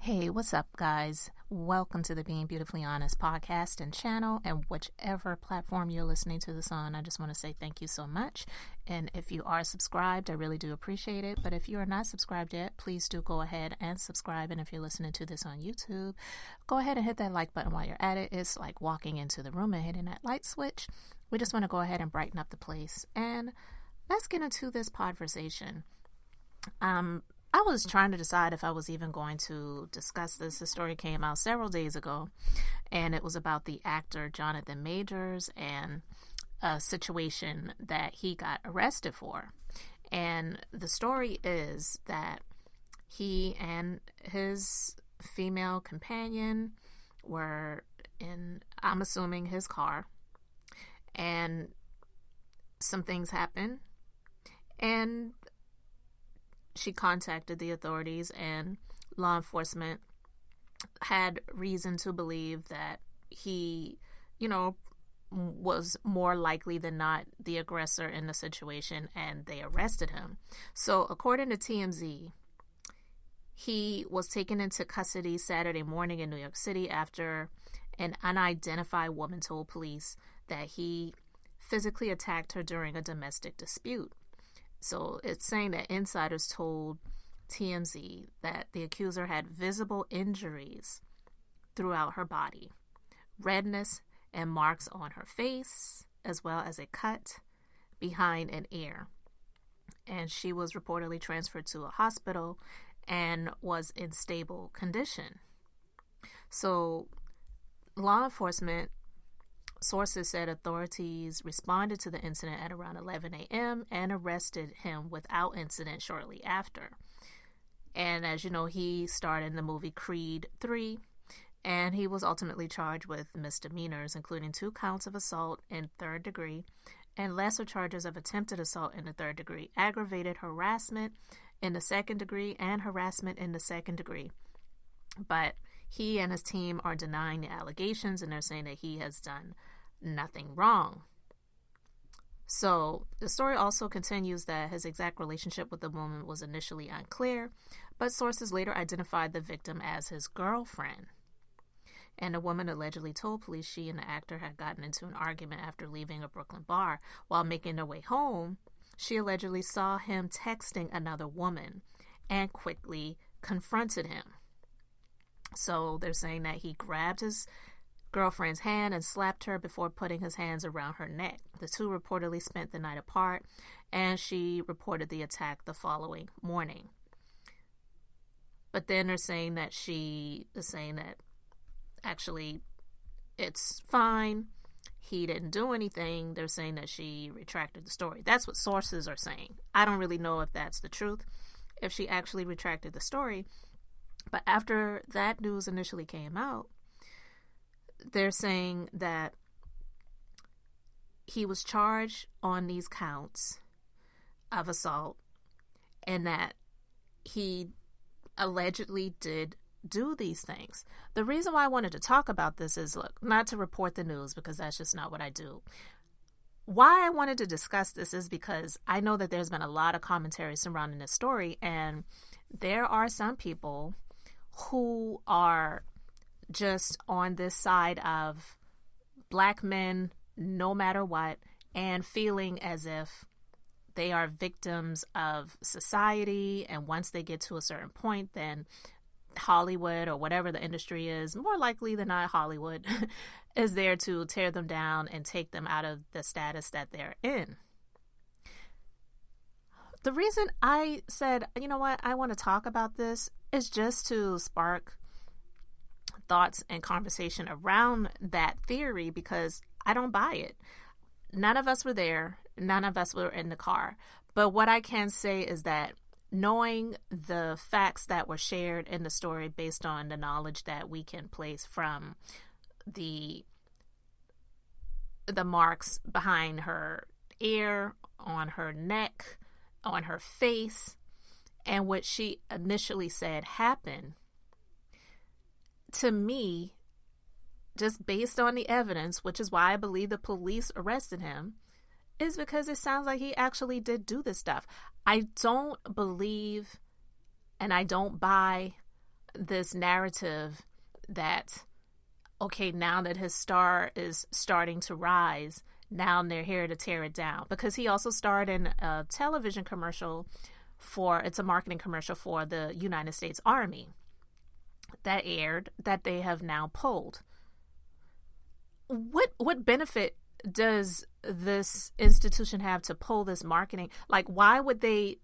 Hey, what's up, guys? Welcome to the Being Beautifully Honest podcast and channel, and whichever platform you're listening to this on. I just want to say thank you so much. And if you are subscribed, I really do appreciate it. But if you are not subscribed yet, please do go ahead and subscribe. And if you're listening to this on YouTube, go ahead and hit that like button while you're at it. It's like walking into the room and hitting that light switch. We just want to go ahead and brighten up the place. And let's get into this conversation. I was trying to decide if I was even going to discuss this. The story came out several days ago, and it was about the actor Jonathan Majors and a situation that he got arrested for. And the story is that he and his female companion were in, I'm assuming, his car, and some things happened, and she contacted the authorities, and law enforcement had reason to believe that he, was more likely than not the aggressor in the situation, and they arrested him. So according to TMZ, he was taken into custody Saturday morning in New York City after an unidentified woman told police that he physically attacked her during a domestic dispute. So it's saying that insiders told TMZ that the accuser had visible injuries throughout her body, redness and marks on her face, as well as a cut behind an ear. And she was reportedly transferred to a hospital and was in stable condition. So law enforcement sources said authorities responded to the incident at around 11 a.m. and arrested him without incident shortly after. And as you know, he starred in the movie Creed 3, and he was ultimately charged with misdemeanors, including 2 counts of assault in 3rd degree and lesser charges of attempted assault in the 3rd degree, aggravated harassment in the 2nd degree, and harassment in the 2nd degree. But he and his team are denying the allegations, and they're saying that he has done nothing wrong. So the story also continues that his exact relationship with the woman was initially unclear, but sources later identified the victim as his girlfriend. And the woman allegedly told police she and the actor had gotten into an argument after leaving a Brooklyn bar. While making their way home, she allegedly saw him texting another woman and quickly confronted him. So they're saying that he grabbed his girlfriend's hand and slapped her before putting his hands around her neck. The two reportedly spent the night apart, and she reported the attack the following morning. But then they're saying that she is saying that actually it's fine. He didn't do anything. They're saying that she retracted the story. That's what sources are saying. I don't really know if that's the truth, if she actually retracted the story. But after that news initially came out, they're saying that he was charged on these counts of assault and that he allegedly did do these things. The reason why I wanted to talk about this is, look, not to report the news, because that's just not what I do. Why I wanted to discuss this is because I know that there's been a lot of commentary surrounding this story, and there are some people who are just on this side of black men no matter what, and feeling as if they are victims of society, and once they get to a certain point, then Hollywood or whatever the industry is, more likely than not Hollywood, is there to tear them down and take them out of the status that they're in. The reason I said, you know what, I want to talk about this is just to spark thoughts and conversation around that theory, because I don't buy it. None of us were there. None of us were in the car. But what I can say is that knowing the facts that were shared in the story based on the knowledge that we can place from the marks behind her ear, on her neck, on her face, and what she initially said happened, to me, just based on the evidence, which is why I believe the police arrested him, is because it sounds like he actually did do this stuff. I don't believe and I don't buy this narrative that, okay, now that his star is starting to rise, now they're here to tear it down. Because he also starred in a television commercial it's a marketing commercial for the United States Army that aired, that they have now pulled. What benefit does this institution have to pull this marketing? Like, why would they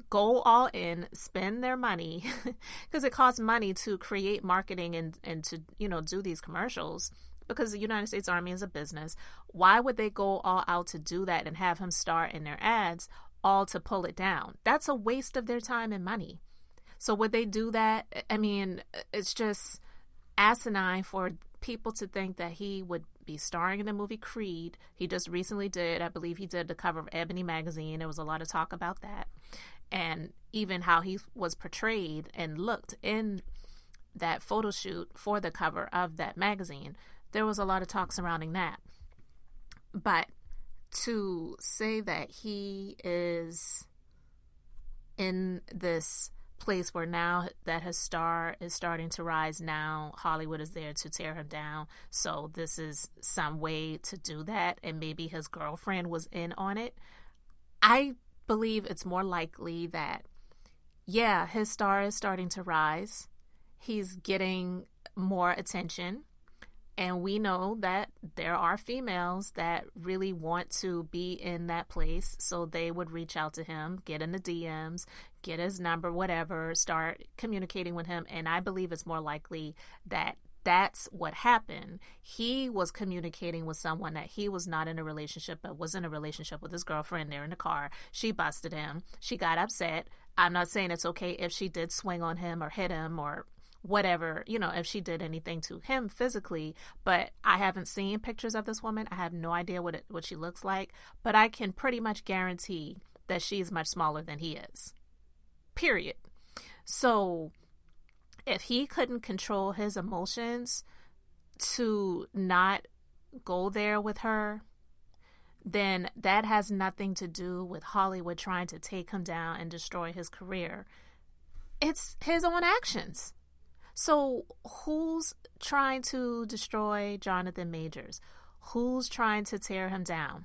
go all in, spend their money, because it costs money to create marketing and to, do these commercials, because the United States Army is a business. Why would they go all out to do that and have him star in their ads, all to pull it down? That's a waste of their time and money. So would they do that? I mean, it's just asinine for people to think that he would be starring in the movie Creed. He just recently did, I believe he did the cover of Ebony magazine. There was a lot of talk about that. And even how he was portrayed and looked in that photo shoot for the cover of that magazine, there was a lot of talk surrounding that. But to say that he is in this place where now that his star is starting to rise, now Hollywood is there to tear him down, so this is some way to do that, and maybe his girlfriend was in on it. I believe it's more likely that, yeah, his star is starting to rise. He's getting more attention. And we know that there are females that really want to be in that place. So they would reach out to him, get in the DMs, get his number, whatever, start communicating with him. And I believe it's more likely that that's what happened. He was communicating with someone that he was not in a relationship, but was in a relationship with his girlfriend. They're in the car. She busted him. She got upset. I'm not saying it's okay if she did swing on him or hit him or whatever, if she did anything to him physically, but I haven't seen pictures of this woman. I have no idea what she looks like, but I can pretty much guarantee that she's much smaller than he is. Period. So if he couldn't control his emotions to not go there with her, then that has nothing to do with Hollywood trying to take him down and destroy his career. It's his own actions. So who's trying to destroy Jonathan Majors? Who's trying to tear him down?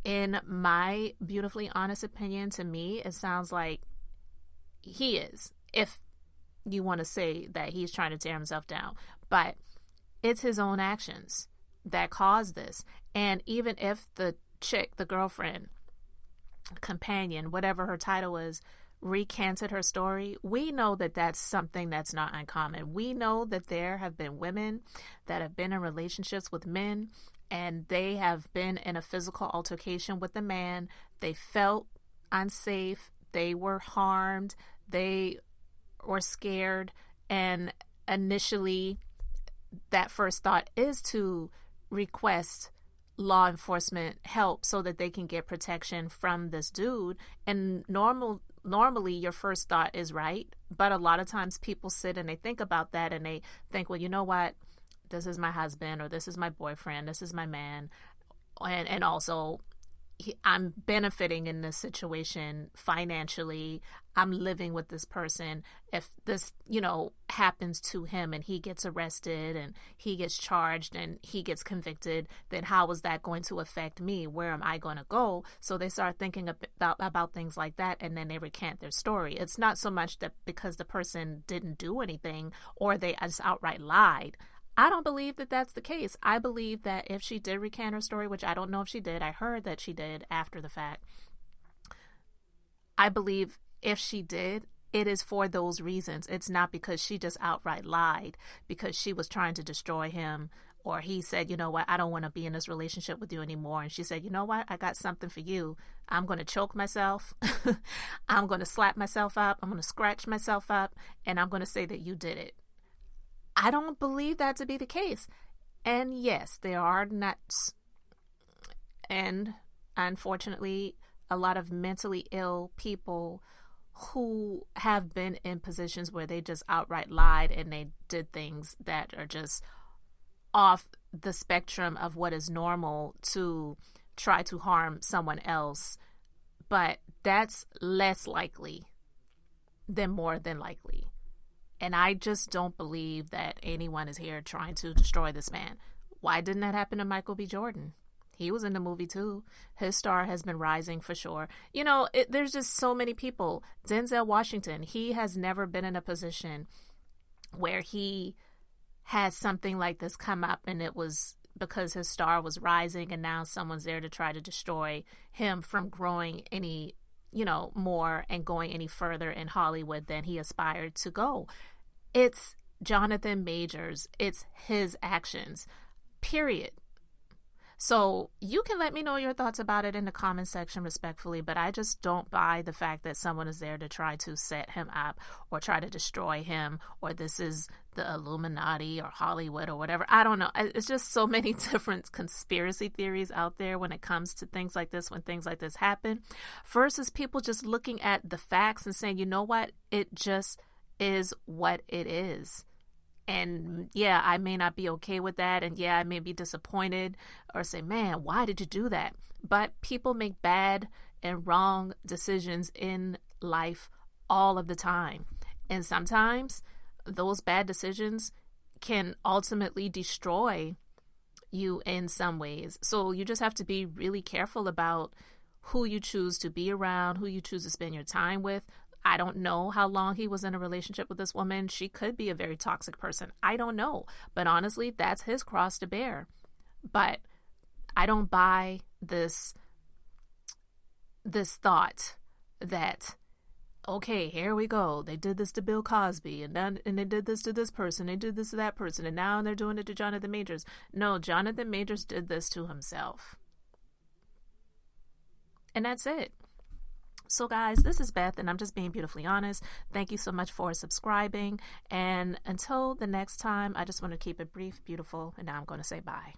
In my beautifully honest opinion, to me, it sounds like he is, if you want to say that he's trying to tear himself down. But it's his own actions that caused this. And even if the chick, the girlfriend, companion, whatever her title is, recanted her story, we know that that's something that's not uncommon. We know that there have been women that have been in relationships with men and they have been in a physical altercation with the man. They felt unsafe. They were harmed. They were scared. And initially, that first thought is to request law enforcement help so that they can get protection from this dude. And normally your first thought is right, but a lot of times people sit and they think about that and they think, well, you know what, this is my husband or this is my boyfriend, this is my man, and also I'm benefiting in this situation financially. I'm living with this person. If this, happens to him and he gets arrested and he gets charged and he gets convicted, then how is that going to affect me? Where am I going to go? So they start thinking about things like that, and then they recant their story. It's not so much that because the person didn't do anything or they just outright lied. I don't believe that that's the case. I believe that if she did recant her story, which I don't know if she did, I heard that she did after the fact. I believe if she did, it is for those reasons. It's not because she just outright lied because she was trying to destroy him, or he said, you know what, I don't want to be in this relationship with you anymore. And she said, you know what, I got something for you. I'm going to choke myself. I'm going to slap myself up. I'm going to scratch myself up. And I'm going to say that you did it. I don't believe that to be the case. And yes, there are nuts and unfortunately a lot of mentally ill people who have been in positions where they just outright lied and they did things that are just off the spectrum of what is normal to try to harm someone else. But that's less likely than more than likely. And I just don't believe that anyone is here trying to destroy this man. Why didn't that happen to Michael B. Jordan? He was in the movie too. His star has been rising for sure. You know, there's just so many people. Denzel Washington, he has never been in a position where he had something like this come up and it was because his star was rising and now someone's there to try to destroy him from growing any, more and going any further in Hollywood than he aspired to go. It's Jonathan Majors. It's his actions, period. So you can let me know your thoughts about it in the comment section respectfully, but I just don't buy the fact that someone is there to try to set him up or try to destroy him, or this is the Illuminati or Hollywood or whatever. I don't know. It's just so many different conspiracy theories out there when it comes to things like this, when things like this happen, versus people just looking at the facts and saying, you know what, it just is what it is. And yeah, I may not be okay with that. And yeah, I may be disappointed or say, man, why did you do that? But people make bad and wrong decisions in life all of the time. And sometimes those bad decisions can ultimately destroy you in some ways. So you just have to be really careful about who you choose to be around, who you choose to spend your time with. I don't know how long he was in a relationship with this woman. She could be a very toxic person. I don't know. But honestly, that's his cross to bear. But I don't buy this thought that, okay, here we go. They did this to Bill Cosby, and they did this to this person. They did this to that person, and now they're doing it to Jonathan Majors. No, Jonathan Majors did this to himself. And that's it. So guys, this is Beth, and I'm just being beautifully honest. Thank you so much for subscribing. And until the next time, I just want to keep it brief, beautiful, and now I'm going to say bye.